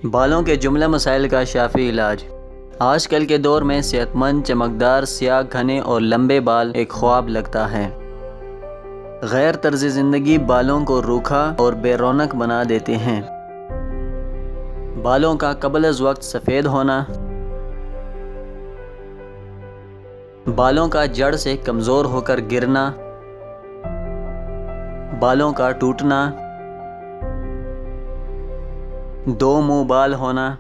بالوں کے جملہ مسائل کا شافی علاج۔ آج کل کے دور میں صحت مند، چمکدار، سیاہ، گھنے اور لمبے بال ایک خواب لگتا ہے۔ غیر طرز زندگی بالوں کو روکھا اور بے رونق بنا دیتے ہیں۔ بالوں کا قبل از وقت سفید ہونا، بالوں کا جڑ سے کمزور ہو کر گرنا، بالوں کا ٹوٹنا، دو منہ بال ہونا،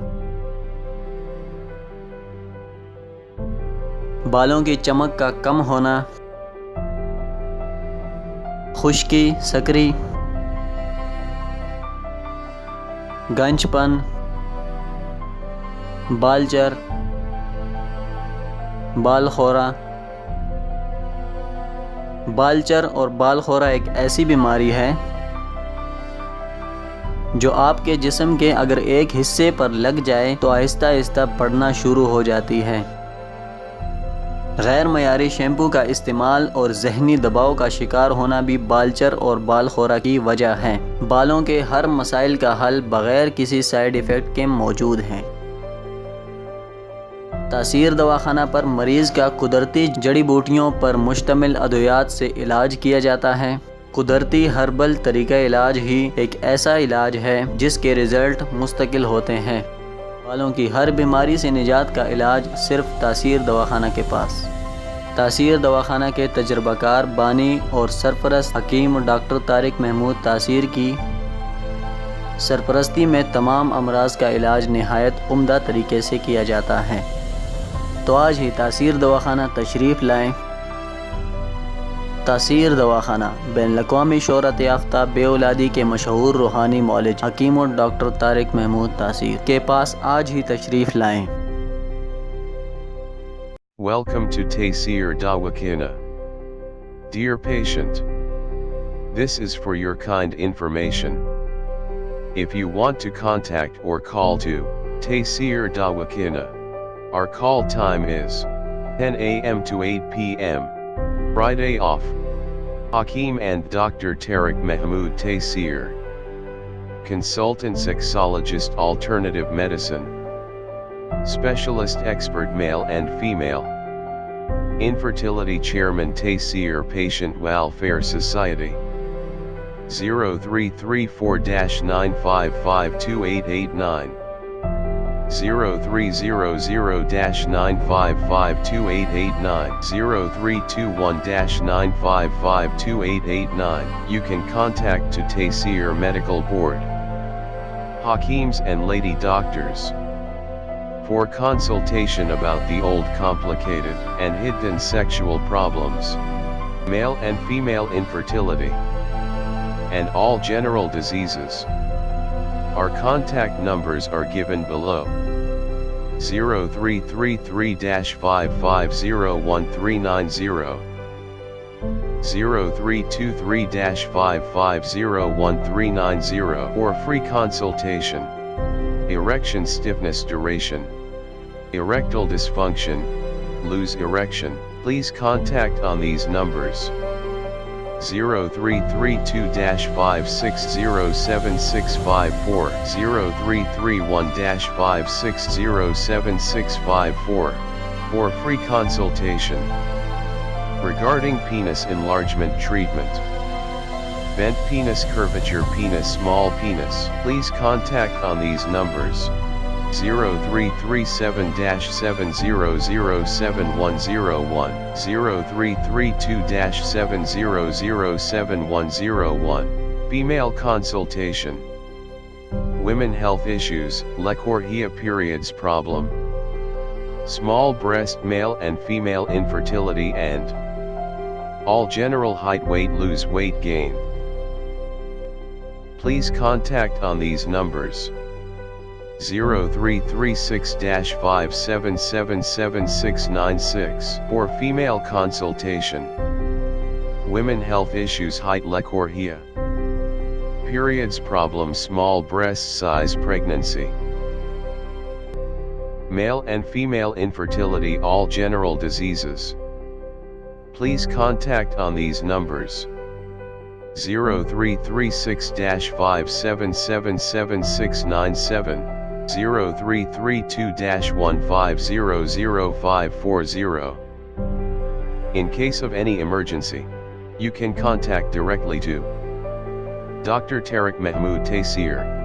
بالوں کی چمک کا کم ہونا، خشکی، سکری، گنجاپن، بال چر، بال خورا۔ بال چر اور بال خورا ایک ایسی بیماری ہے جو آپ کے جسم کے اگر ایک حصے پر لگ جائے تو آہستہ آہستہ بڑھنا شروع ہو جاتی ہے۔ غیر معیاری شیمپو کا استعمال اور ذہنی دباؤ کا شکار ہونا بھی بال چر اور بال خورا کی وجہ ہے۔ بالوں کے ہر مسائل کا حل بغیر کسی سائیڈ ایفیکٹ کے موجود ہے۔ تاثیردواخانہ پر مریض کا قدرتی جڑی بوٹیوں پر مشتمل ادویات سے علاج کیا جاتا ہے۔ قدرتی ہربل طریقہ علاج ہی ایک ایسا علاج ہے جس کے رزلٹ مستقل ہوتے ہیں۔ بالوں کی ہر بیماری سے نجات کا علاج صرف تاثیر دواخانہ کے پاس۔ تاثیر دواخانہ کے تجربہ کار بانی اور سرپرست حکیم ڈاکٹر طارق محمود تاثیر کی سرپرستی میں تمام امراض کا علاج نہایت عمدہ طریقے سے کیا جاتا ہے۔ تو آج ہی تاثیر دواخانہ تشریف لائیں۔ تاثیر دواخانہ بین الاقوامی شہرت یافتہ بے اولادی کے مشہور روحانی معالج حکیم ڈاکٹر طارق محمود تاثیر کے پاس آج ہی تشریف لائیں۔ Welcome to Taseer Dawakhana. Dear patient, this is for your kind information. If you want to contact or call to Taseer Dawakhana, our call time is 10 a.m. to 8 p.m. Friday off. Hakeem and Dr. Tariq Mahmood Taseer, Consultant Sexologist Alternative Medicine, Specialist Expert Male and Female, Infertility Chairman Taseer Patient Welfare Society, 0334-9552889, 0300-9552889, 0321-9552889. You can contact to Taseer Medical Board, Hakeems and Lady Doctors, for consultation about the old complicated and hidden sexual problems, male and female infertility, and all general diseases. Our contact numbers are given below: 0333-5501390, 0323-5501390 for free consultation. Erection stiffness duration, erectile dysfunction, loose erection. Please contact on these numbers: 0332-5607654, 0331-5607654 for free consultation. Regarding penis enlargement treatment, bent penis, curvature penis, small penis, please contact on these numbers: 0337-7007101, 0332-7007101. Female consultation, women health issues, lechorrhea, periods problem, small breast, male and female infertility, and all general height, weight, lose weight, gain. Please contact on these numbers: 0336-5777696 for female consultation, women health issues, height, lechorrhea, periods problem, small breast size, pregnancy, male and female infertility, all general diseases. Please contact on these numbers: 0336-5777697, 0332-15000540. In case of any emergency, you can contact directly to Dr. Tariq Mahmood Taseer.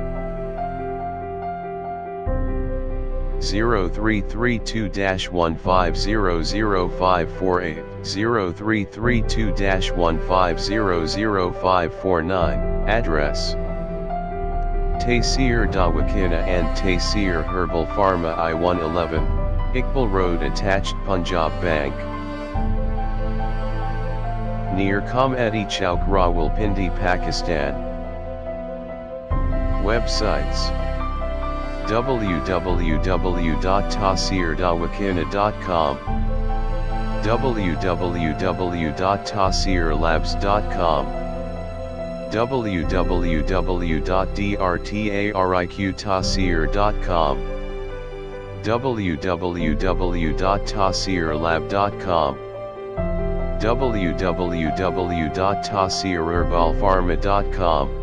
0332-15000548, 0332-15000549. Address: Taseer Dawakhana and Taseer Herbal Pharma, I-111, Iqbal Road attached, Punjab Bank, near Comedy Chowk, Rawalpindi, Pakistan. Websites: www.taseerdwakhana.com, www.taseerlabs.com, www.drtariqtaseer.com, www.taseerlab.com, www.taseerherbalpharma.com.